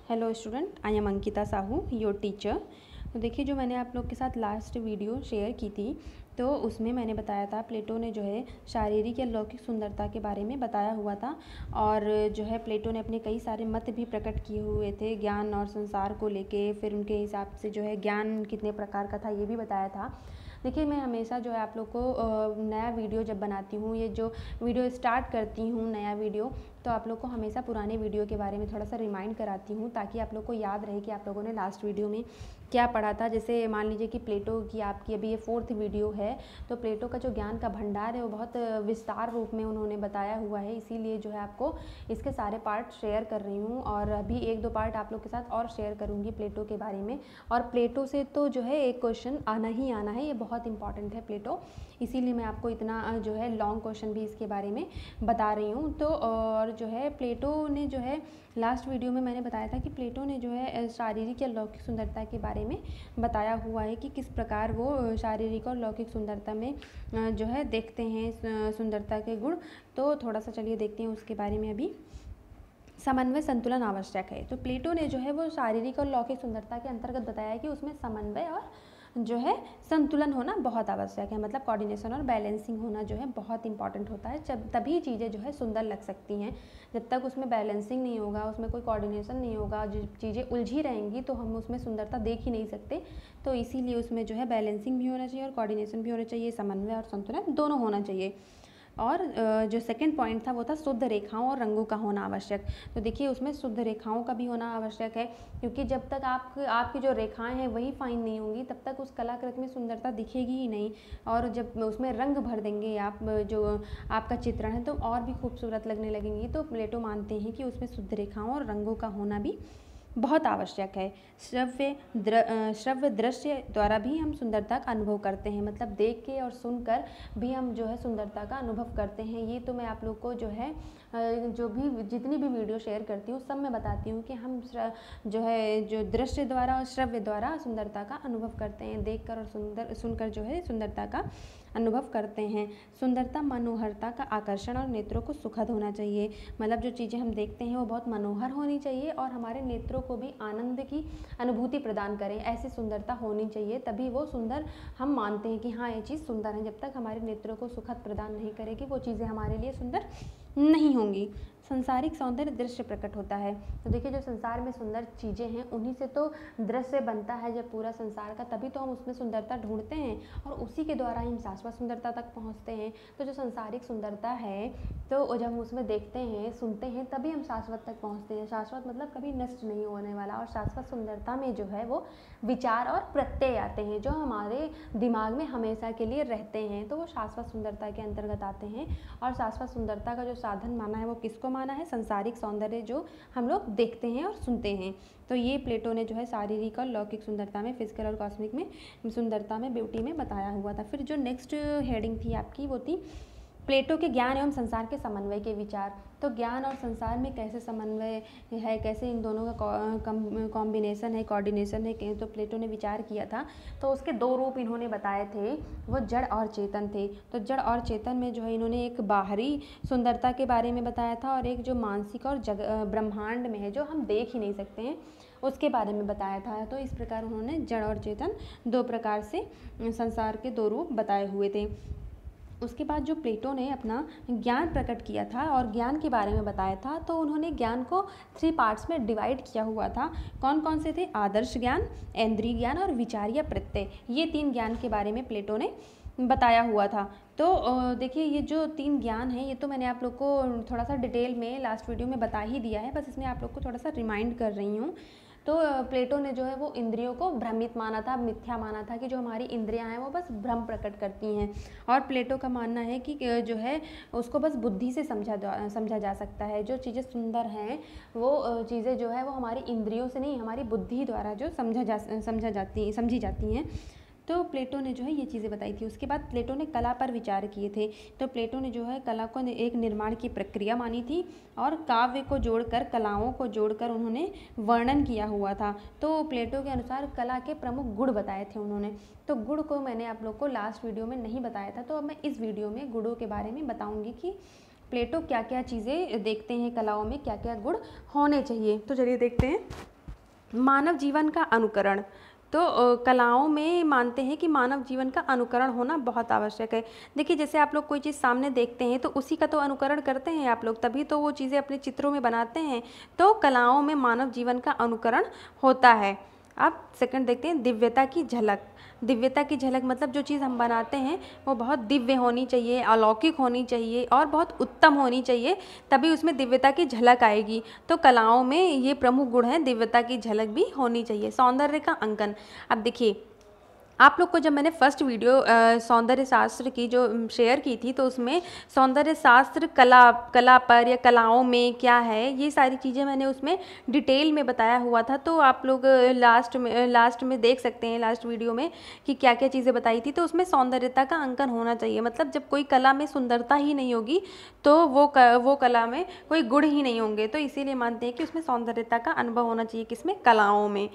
Hello student, I am Ankita Sahu, your teacher. तो देखिए, जो मैंने आप लोग के साथ लास्ट वीडियो शेयर की थी, तो उसमें मैंने बताया था प्लेटो ने जो है शारीरिक या लौकिक सुंदरता के बारे में बताया हुआ था। और जो है प्लेटो ने अपने कई सारे मत भी प्रकट किए हुए थे ज्ञान और संसार को लेके। फिर उनके हिसाब से जो है ज्ञान कितने प्रकार का था ये भी बताया था। देखिए, मैं हमेशा जो है आप लोग को नया वीडियो जब बनाती हूँ, ये जो वीडियो स्टार्ट करती हूँ नया वीडियो, तो आप लोग को हमेशा पुराने वीडियो के बारे में थोड़ा सा रिमाइंड कराती हूँ, ताकि आप लोग को याद रहे कि आप लोगों ने लास्ट वीडियो में क्या पढ़ा था। जैसे मान लीजिए कि प्लेटो की आपकी अभी ये 4th वीडियो है, तो प्लेटो का जो ज्ञान का भंडार है वो बहुत विस्तार रूप में उन्होंने बताया हुआ है। इसीलिए जो है आपको इसके सारे पार्ट शेयर कर रही हूँ, और अभी 1-2 पार्ट आप लोग के साथ और शेयर करूँगी प्लेटो के बारे में। और प्लेटो से तो जो है एक क्वेश्चन आना ही आना है, ये बहुत इंपॉर्टेंट है प्लेटो, इसीलिए मैं आपको इतना जो है लॉन्ग क्वेश्चन भी इसके बारे में बता रही हूँ। तो और जो है प्लेटो ने जो है लास्ट वीडियो में मैंने बताया था कि प्लेटो ने जो है शारीरिक या लौकिक सुंदरता के बारे में बताया हुआ है कि किस प्रकार वो शारीरिक और लौकिक सुंदरता में जो है देखते हैं सुंदरता के गुण। तो थोड़ा सा चलिए देखते हैं उसके बारे में। अभी समन्वय संतुलन आवश्यक है। तो प्लेटो ने जो है वो शारीरिक और लौकिक सुंदरता के अंतर्गत बताया कि उसमें समन्वय और जो है संतुलन होना बहुत आवश्यक है। मतलब कोऑर्डिनेशन और बैलेंसिंग होना जो है बहुत इंपॉर्टेंट होता है, जब तभी चीज़ें जो है सुंदर लग सकती हैं। जब तक उसमें बैलेंसिंग नहीं होगा, उसमें कोई कोऑर्डिनेशन नहीं होगा, जो चीज़ें उलझी रहेंगी, तो हम उसमें सुंदरता देख ही नहीं सकते। तो इसीलिए उसमें जो है बैलेंसिंग भी होना चाहिए और कोऑर्डिनेशन भी होना चाहिए, समन्वय और संतुलन दोनों होना चाहिए। और जो सेकंड पॉइंट था वो था शुद्ध रेखाओं और रंगों का होना आवश्यक। तो देखिए, उसमें शुद्ध रेखाओं का भी होना आवश्यक है, क्योंकि जब तक आपकी जो रेखाएं हैं वही फाइन नहीं होंगी, तब तक उस कलाकृति में सुंदरता दिखेगी ही नहीं। और जब उसमें रंग भर देंगे आप, जो आपका चित्रण है, तो और भी खूबसूरत लगने लगेंगी। तो प्लेटो मानते हैं कि उसमें शुद्ध रेखाओं और रंगों का होना भी बहुत आवश्यक है। श्रव्य दृश्य द्वारा भी हम सुंदरता का अनुभव करते हैं, मतलब देख के और सुनकर भी हम जो है सुंदरता का अनुभव करते हैं। ये तो मैं आप लोग को जो है जितनी भी वीडियो शेयर करती हूँ सब में बताती हूँ कि हम जो है जो दृश्य द्वारा और श्रव्य द्वारा सुंदरता का अनुभव करते हैं, देखकर और सुनकर जो है सुंदरता का अनुभव करते हैं। सुंदरता मनोहरता का आकर्षण और नेत्रों को सुखद होना चाहिए। मतलब जो चीज़ें हम देखते हैं वो बहुत मनोहर होनी चाहिए और हमारे नेत्रों को भी आनंद की अनुभूति प्रदान करें, ऐसी सुंदरता होनी चाहिए। तभी वो सुंदर हम मानते हैं कि हाँ, ये चीज़ सुंदर है। जब तक हमारे नेत्रों को सुखद प्रदान नहीं करेगी वो चीज़ें हमारे लिए सुंदर नहीं होंगी। संसारिक सौंदर्य दृश्य प्रकट होता है। तो देखिए, जो संसार में सुंदर चीज़ें हैं उन्हीं से तो दृश्य बनता है, जब पूरा संसार का, तभी तो हम उसमें सुंदरता ढूंढते हैं और उसी के द्वारा हम शाश्वत सुंदरता तक पहुंचते हैं। तो जो संसारिक सुंदरता है, तो जब हम उसमें देखते हैं सुनते हैं तभी हम शाश्वत तक पहुंचते हैं। शाश्वत मतलब कभी नष्ट नहीं होने वाला। और शाश्वत सुंदरता में जो है वो विचार और प्रत्यय आते हैं जो हमारे दिमाग में हमेशा के लिए रहते हैं, तो वो शाश्वत सुंदरता के अंतर्गत आते हैं। और शाश्वत सुंदरता का जो साधन माना है वो किसको माना है? संसारिक सौंदर्य जो हम लोग देखते हैं और सुनते हैं। तो ये प्लेटो ने जो है शारीरिक और लौकिक सुंदरता में, फिजिकल और कॉस्मिक में सुंदरता में, ब्यूटी में बताया हुआ था। फिर जो नेक्स्ट हेडिंग थी आपकी वो थी प्लेटो के ज्ञान एवं संसार के समन्वय के विचार। तो ज्ञान और संसार में कैसे समन्वय है, कैसे इन दोनों का कॉम्बिनेशन है, कोऑर्डिनेशन है, तो प्लेटो ने विचार किया था। तो उसके 2 रूप इन्होंने बताए थे, वो जड़ और चेतन थे। तो जड़ और चेतन में जो है इन्होंने एक बाहरी सुंदरता के बारे में बताया था, और एक जो मानसिक और ब्रह्मांड में है, जो हम देख ही नहीं सकते हैं, उसके बारे में बताया था। तो इस प्रकार उन्होंने जड़ और चेतन 2 प्रकार से संसार के 2 रूप बताए हुए थे। उसके बाद जो प्लेटो ने अपना ज्ञान प्रकट किया था और ज्ञान के बारे में बताया था, तो उन्होंने ज्ञान को 3 पार्ट्स में डिवाइड किया हुआ था। कौन कौन से थे? आदर्श ज्ञान, इंद्रिय ज्ञान और विचार या प्रत्यय। ये 3 ज्ञान के बारे में प्लेटो ने बताया हुआ था। तो देखिए, ये जो 3 ज्ञान हैं, ये तो मैंने आप लोग को थोड़ा सा डिटेल में लास्ट वीडियो में बता ही दिया है, बस इसमें आप लोग को थोड़ा सा रिमाइंड कर रही हूँ। तो प्लेटो ने जो है वो इंद्रियों को भ्रमित माना था, मिथ्या माना था, कि जो हमारी इंद्रियां हैं वो बस भ्रम प्रकट करती हैं। और प्लेटो का मानना है कि जो है उसको बस बुद्धि से समझा जा सकता है। जो चीज़ें सुंदर हैं वो चीज़ें जो है वो हमारी इंद्रियों से नहीं, हमारी बुद्धि द्वारा जो समझी जाती हैं। तो प्लेटो ने जो है ये चीज़ें बताई थी। उसके बाद प्लेटो ने कला पर विचार किए थे। तो प्लेटो ने जो है कला को एक निर्माण की प्रक्रिया मानी थी, और काव्य को जोड़कर, कलाओं को जोड़कर उन्होंने वर्णन किया हुआ था। तो प्लेटो के अनुसार कला के प्रमुख गुण बताए थे उन्होंने। तो गुण को मैंने आप लोग को लास्ट वीडियो में नहीं बताया था, तो अब मैं इस वीडियो में गुणों के बारे में बताऊँगी कि प्लेटो क्या क्या चीज़ें देखते हैं कलाओं में, क्या क्या गुण होने चाहिए। तो चलिए देखते हैं। मानव जीवन का अनुकरण। तो कलाओं में मानते हैं कि मानव जीवन का अनुकरण होना बहुत आवश्यक है। देखिए, जैसे आप लोग कोई चीज़ सामने देखते हैं तो उसी का तो अनुकरण करते हैं आप लोग, तभी तो वो चीज़ें अपने चित्रों में बनाते हैं। तो कलाओं में मानव जीवन का अनुकरण होता है। अब सेकंड देखते हैं, दिव्यता की झलक। दिव्यता की झलक मतलब जो चीज़ हम बनाते हैं वो बहुत दिव्य होनी चाहिए, अलौकिक होनी चाहिए और बहुत उत्तम होनी चाहिए, तभी उसमें दिव्यता की झलक आएगी। तो कलाओं में ये प्रमुख गुण है, दिव्यता की झलक भी होनी चाहिए। सौंदर्य का अंकन। अब देखिए, आप लोग को जब मैंने फर्स्ट वीडियो सौंदर्य शास्त्र की जो शेयर की थी, तो उसमें सौंदर्य शास्त्र कला पर या कलाओं में क्या है, ये सारी चीज़ें मैंने उसमें डिटेल में बताया हुआ था। तो आप लोग लास्ट में देख सकते हैं, लास्ट वीडियो में, कि क्या क्या चीज़ें बताई थी। तो उसमें सौंदर्यता का अंकन होना चाहिए। मतलब जब कोई कला में सुंदरता ही नहीं होगी तो वो कला में कोई गुण ही नहीं होंगे। तो इसीलिए मानते हैं कि उसमें सौंदर्यता का अनुभव होना चाहिए। किसमें? कलाओं में।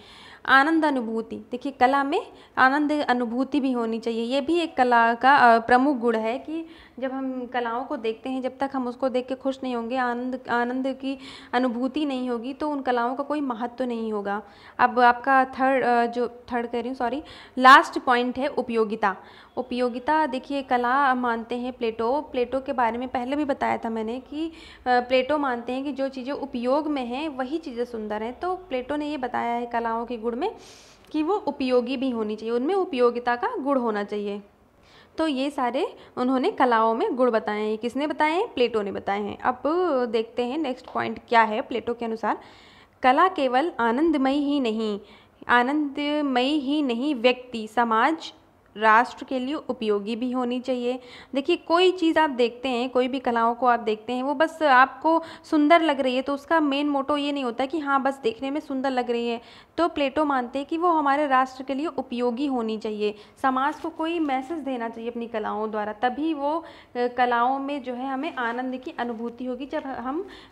आनंद अनुभूति। देखिए, कला में आनंद अनुभूति भी होनी चाहिए। ये भी एक कला का प्रमुख गुण है कि जब हम कलाओं को देखते हैं, जब तक हम उसको देख के खुश नहीं होंगे, आनंद की अनुभूति नहीं होगी, तो उन कलाओं का कोई महत्व नहीं होगा। अब आपका थर्ड कह रही हूँ, सॉरी, लास्ट पॉइंट है उपयोगिता। उपयोगिता, देखिए, कला मानते हैं प्लेटो के बारे में पहले भी बताया था मैंने कि प्लेटो मानते हैं कि जो चीज़ें उपयोग में हैं वही चीज़ें सुंदर हैं। तो प्लेटो ने ये बताया है कलाओं के गुण में कि वो उपयोगी भी होनी चाहिए, उनमें उपयोगिता का गुण होना चाहिए। तो ये सारे उन्होंने कलाओं में गुण बताए हैं। किसने बताए हैं? प्लेटो ने बताए हैं। अब देखते हैं नेक्स्ट पॉइंट क्या है प्लेटो के अनुसार। कला केवल आनंदमयी ही नहीं, व्यक्ति, समाज, राष्ट्र के लिए उपयोगी भी होनी चाहिए। देखिए, कोई चीज़ आप देखते हैं, कोई भी कलाओं को आप देखते हैं, वो बस आपको सुंदर लग रही है तो उसका मेन मोटो ये नहीं होता कि हाँ बस देखने में सुंदर लग रही है। तो प्लेटो मानते हैं कि वो हमारे राष्ट्र के लिए उपयोगी होनी चाहिए, समाज को कोई मैसेज देना चाहिए अपनी कलाओं द्वारा, तभी वो कलाओं में जो है हमें आनंद की अनुभूति होगी, जब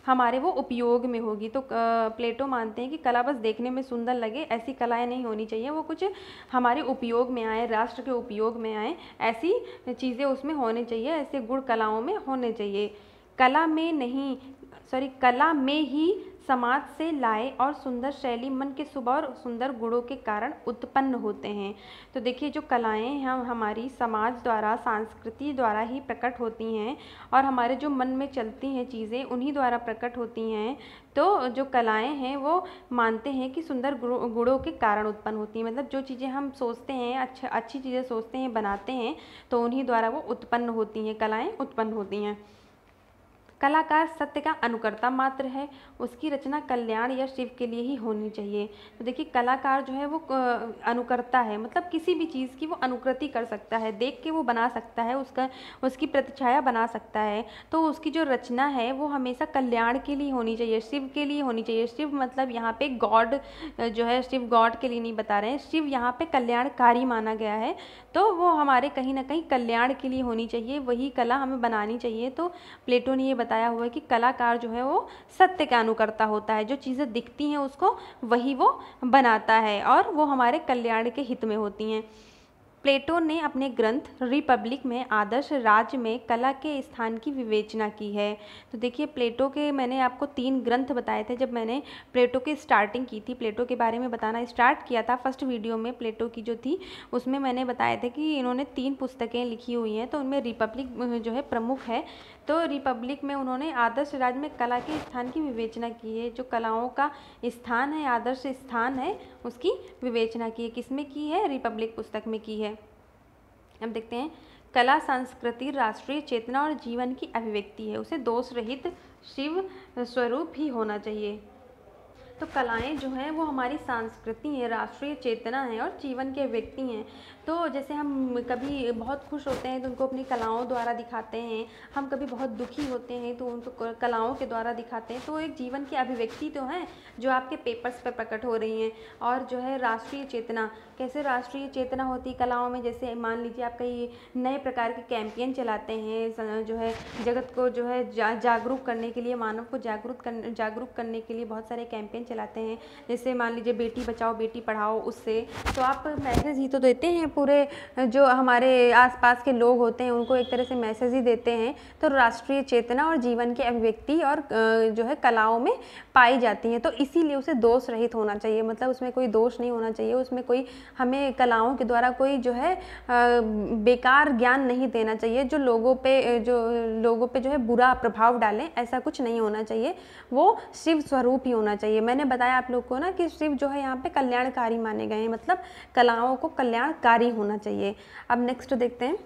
हमारे वो उपयोग में होगी। तो प्लेटो मानते हैं कि कला बस देखने में सुंदर लगे ऐसी कलाएँ नहीं होनी चाहिए, वो कुछ हमारे उपयोग में आए, राष्ट्र के उपयोग में आए, ऐसी चीज़ें उसमें होने चाहिए, ऐसे गुण कलाओं में होने चाहिए। कला में ही समाज से लाए और सुंदर शैली मन के शुभ और सुंदर गुणों के कारण उत्पन्न होते हैं। तो देखिए, जो कलाएं हैं हमारी समाज द्वारा, संस्कृति द्वारा ही प्रकट होती हैं और हमारे जो मन में चलती हैं चीज़ें उन्हीं द्वारा प्रकट होती हैं। तो जो कलाएं हैं वो मानते हैं कि सुंदर गुणों के कारण उत्पन्न होती हैं। मतलब जो चीज़ें हम सोचते हैं, अच्छी चीज़ें सोचते हैं, बनाते हैं, तो उन्हीं द्वारा वो उत्पन्न होती हैं, कलाएँ उत्पन्न होती हैं। कलाकार सत्य का अनुकर्ता मात्र है, उसकी रचना कल्याण या शिव के लिए ही होनी चाहिए। तो देखिए, कलाकार जो है वो अनुकर्ता है, मतलब किसी भी चीज़ की वो अनुकृति कर सकता है, देख के वो बना सकता है, उसकी प्रतिछाया बना सकता है। तो उसकी जो रचना है वो हमेशा कल्याण के लिए होनी चाहिए, शिव के लिए होनी चाहिए। शिव मतलब यहाँ पे गॉड जो है, शिव गॉड के लिए नहीं बता रहे हैं, शिव यहाँ पे कल्याणकारी माना गया है। तो वो हमारे कहीं ना कहीं कल्याण के लिए होनी चाहिए, वही कला हमें बनानी चाहिए। तो प्लेटो ने ये बताया हुआ है कि कलाकार जो है वो सत्य का अनुकर्ता होता है, जो चीज़ें दिखती हैं उसको वही वो बनाता है और वो हमारे कल्याण के हित में होती हैं। प्लेटो ने अपने ग्रंथ रिपब्लिक में आदर्श राज्य में कला के स्थान की विवेचना की है। तो देखिए, प्लेटो के मैंने आपको 3 ग्रंथ बताए थे जब मैंने प्लेटो की स्टार्टिंग की थी, प्लेटो के बारे में बताना स्टार्ट किया था फर्स्ट वीडियो में। प्लेटो की जो थी उसमें मैंने बताया था कि इन्होंने 3 पुस्तकें लिखी हुई हैं, तो उनमें रिपब्लिक जो है प्रमुख है। तो रिपब्लिक में उन्होंने आदर्श राज्य में कला के स्थान की विवेचना की है, जो कलाओं का स्थान है, आदर्श स्थान है, उसकी विवेचना की है। किसमें की है? रिपब्लिक पुस्तक में की है। अब देखते हैं, कला संस्कृति राष्ट्रीय चेतना और जीवन की अभिव्यक्ति है, उसे दोष रहित शिव स्वरूप ही होना चाहिए। तो कलाएं जो हैं वो हमारी संस्कृति है, राष्ट्रीय चेतना है और जीवन के व्यक्ति हैं। तो जैसे हम कभी बहुत खुश होते हैं तो उनको अपनी कलाओं द्वारा दिखाते हैं, हम कभी बहुत दुखी होते हैं तो उनको कलाओं के द्वारा दिखाते हैं। तो एक जीवन की अभिव्यक्ति तो है जो आपके पेपर्स पर प्रकट हो रही हैं। और जो है राष्ट्रीय चेतना, कैसे राष्ट्रीय चेतना होती है कलाओं में? जैसे मान लीजिए आप कई नए प्रकार के कैंपेन चलाते हैं, जो है जगत को जो है जागरूक करने के लिए, मानव को जागरूक करने के लिए बहुत सारे कैंपेन चलाते हैं, जैसे मान लीजिए बेटी बचाओ बेटी पढ़ाओ, उससे तो आप मैसेज ही तो देते हैं, पूरे जो हमारे आसपास के लोग होते हैं उनको एक तरह से मैसेज ही देते हैं। तो राष्ट्रीय चेतना और जीवन की अभिव्यक्ति और जो है कलाओं में पाई जाती हैं, तो इसीलिए उसे दोष रहित होना चाहिए, मतलब उसमें कोई दोष नहीं होना चाहिए, उसमें कोई हमें कलाओं के द्वारा कोई जो है बेकार ज्ञान नहीं देना चाहिए जो लोगों पे जो है बुरा प्रभाव डालें, ऐसा कुछ नहीं होना चाहिए, वो शिव स्वरूप ही होना चाहिए। मैंने बताया आप लोग को ना कि शिव जो है यहाँ पे कल्याणकारी माने गए हैं, मतलब कलाओं को कल्याणकारी होना चाहिए। अब नेक्स्ट देखते हैं,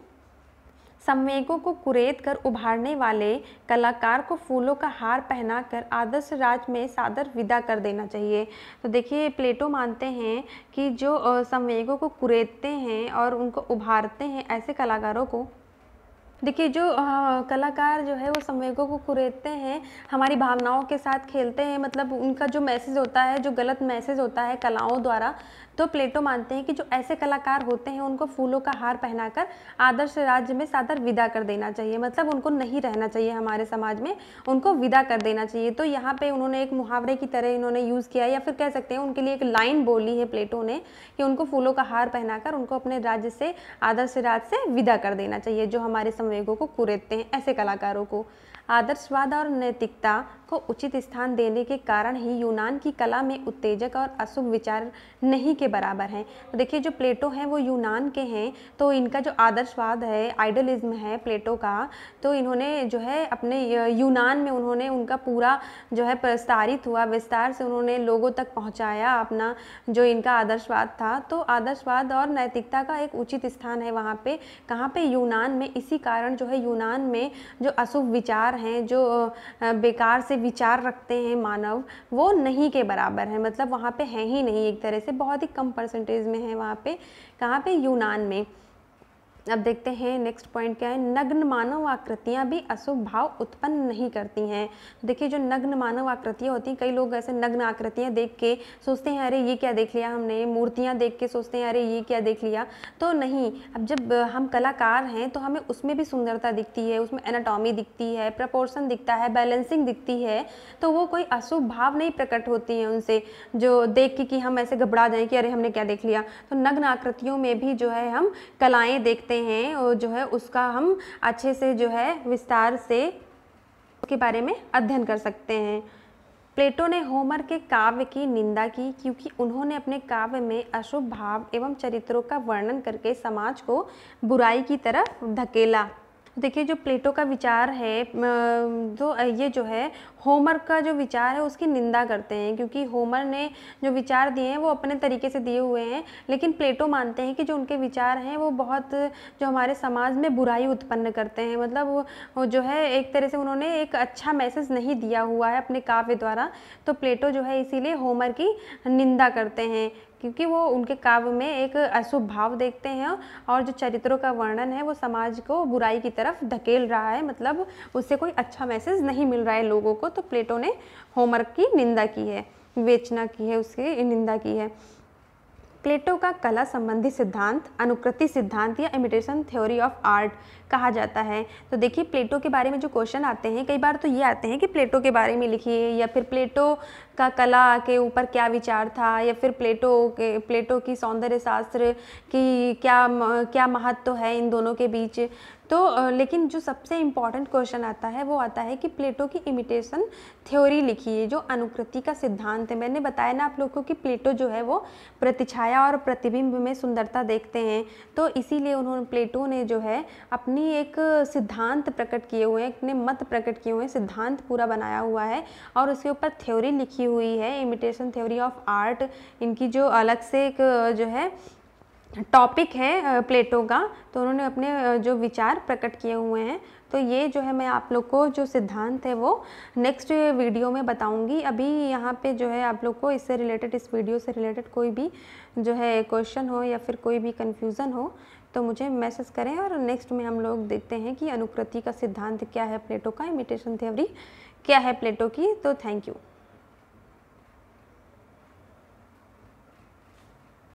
संवेगों को कुरेद कर उभारने वाले कलाकार को फूलों का हार पहनाकर आदर्श राज में सादर विदा कर देना चाहिए। तो देखिए प्लेटो मानते हैं कि जो संवेगों को कुरेदते हैं और उनको उभारते हैं, ऐसे कलाकारों को, देखिए जो कलाकार जो है वो संवेगों को कुरेदते हैं, हमारी भावनाओं के साथ खेलते हैं, मतलब उनका जो मैसेज होता है, जो गलत मैसेज होता है कलाओं द्वारा, तो प्लेटो मानते हैं कि जो ऐसे कलाकार होते हैं उनको फूलों का हार पहनाकर आदर्श राज्य में सादर विदा कर देना चाहिए, मतलब उनको नहीं रहना चाहिए हमारे समाज में, उनको विदा कर देना चाहिए। तो यहाँ पे उन्होंने एक मुहावरे की तरह इन्होंने यूज़ किया, या फिर कह सकते हैं उनके लिए एक लाइन बोली है प्लेटो ने कि उनको फूलों का हार पहनाकर उनको अपने राज्य से, आदर्श राज्य से विदा कर देना चाहिए, जो हमारे संवेगों को कुरेदते हैं, ऐसे कलाकारों को। आदर्शवाद और नैतिकता को उचित स्थान देने के कारण ही यूनान की कला में उत्तेजक और अशुभ विचार नहीं के बराबर हैं। तो देखिए जो प्लेटो हैं वो यूनान के हैं, तो इनका जो आदर्शवाद है, आइडलिज्म है प्लेटो का, तो इन्होंने जो है अपने यूनान में उन्होंने उनका पूरा जो है प्रसारित हुआ, विस्तार से उन्होंने लोगों तक पहुँचाया अपना जो इनका आदर्शवाद था। तो आदर्शवाद और नैतिकता का एक उचित स्थान है वहाँ पे, कहाँ पे, यूनान में। इसी कारण जो है यूनान में जो अशुभ विचार हैं, जो बेकार से विचार रखते हैं मानव, वो नहीं के बराबर है, मतलब वहाँ पे है ही नहीं, एक तरह से बहुत ही कम परसेंटेज में है वहाँ पे, कहाँ पे, यूनान में। अब देखते हैं नेक्स्ट पॉइंट क्या है, नग्न मानव आकृतियाँ भी अशुभ भाव उत्पन्न नहीं करती हैं। देखिए जो नग्न मानव आकृतियाँ होती हैं, कई लोग ऐसे नग्न आकृतियाँ देख के सोचते हैं अरे ये क्या देख लिया हमने, मूर्तियाँ देख के सोचते हैं अरे ये क्या देख लिया, तो नहीं। अब जब हम कलाकार हैं तो हमें उसमें भी सुंदरता दिखती है, उसमें एनाटॉमी दिखती है, प्रपोर्शन दिखता है, बैलेंसिंग दिखती है, तो वो कोई अशुभ भाव नहीं प्रकट होती हैं उनसे, जो देख के कि हम ऐसे घबरा जाएं कि अरे हमने क्या देख लिया। तो नग्न आकृतियों में भी जो है हम कलाएँ देखते हैं और जो है उसका हम अच्छे से जो है विस्तार से उसके बारे में अध्ययन कर सकते हैं। प्लेटो ने होमर के काव्य की निंदा की क्योंकि उन्होंने अपने काव्य में अशुभ भाव एवं चरित्रों का वर्णन करके समाज को बुराई की तरफ धकेला। देखिए जो प्लेटो का विचार है, तो ये जो है होमर का जो विचार है उसकी निंदा करते हैं, क्योंकि होमर ने जो विचार दिए हैं वो अपने तरीके से दिए हुए हैं, लेकिन प्लेटो मानते हैं कि जो उनके विचार हैं वो बहुत जो हमारे समाज में बुराई उत्पन्न करते हैं, मतलब वो जो है एक तरह से उन्होंने एक अच्छा मैसेज नहीं दिया हुआ है अपने काव्य द्वारा। तो प्लेटो जो है इसीलिए होमर की निंदा करते हैं, क्योंकि वो उनके काव्य में एक अशुभ भाव देखते हैं और जो चरित्रों का वर्णन है वो समाज को बुराई की तरफ धकेल रहा है, मतलब उससे कोई अच्छा मैसेज नहीं मिल रहा है लोगों को। तो प्लेटो ने होमर की निंदा की है, विवेचना की है, उसकी निंदा की है। प्लेटो का कला संबंधी सिद्धांत अनुकृति सिद्धांत या इमिटेशन थ्योरी ऑफ आर्ट कहा जाता है। तो देखिए प्लेटो के बारे में जो क्वेश्चन आते हैं, कई बार तो ये आते हैं कि प्लेटो के बारे में लिखिए, या फिर प्लेटो का कला के ऊपर क्या विचार था, या फिर प्लेटो की सौंदर्य शास्त्र की क्या महत्व है इन दोनों के बीच। तो लेकिन जो सबसे इम्पॉर्टेंट क्वेश्चन आता है वो आता है कि प्लेटो की इमिटेशन थ्योरी लिखिए, जो अनुकृति का सिद्धांत है। मैंने बताया ना आप लोगों को कि प्लेटो जो है वो प्रतिछाया और प्रतिबिंब में सुंदरता देखते हैं, तो इसीलिए प्लेटो ने जो है अपनी एक सिद्धांत प्रकट किए हुए हैं, अपने मत प्रकट किए हुए हैं, सिद्धांत पूरा बनाया हुआ है और उसके ऊपर थ्योरी लिखी हुई है, इमिटेशन थ्योरी ऑफ आर्ट। इनकी जो अलग से एक जो है टॉपिक है प्लेटो का, तो उन्होंने अपने जो विचार प्रकट किए हुए हैं। तो ये जो है मैं आप लोग को जो सिद्धांत है वो नेक्स्ट वीडियो में बताऊंगी। अभी यहाँ पे जो है आप लोग को इससे रिलेटेड, इस वीडियो से रिलेटेड कोई भी जो है क्वेश्चन हो या फिर कोई भी कन्फ्यूज़न हो तो मुझे मैसेज करें, और नेक्स्ट में हम लोग देखते हैं कि अनुकृति का सिद्धांत क्या है प्लेटो का, इमिटेशन थ्योरी क्या है प्लेटो की। तो थैंक यू।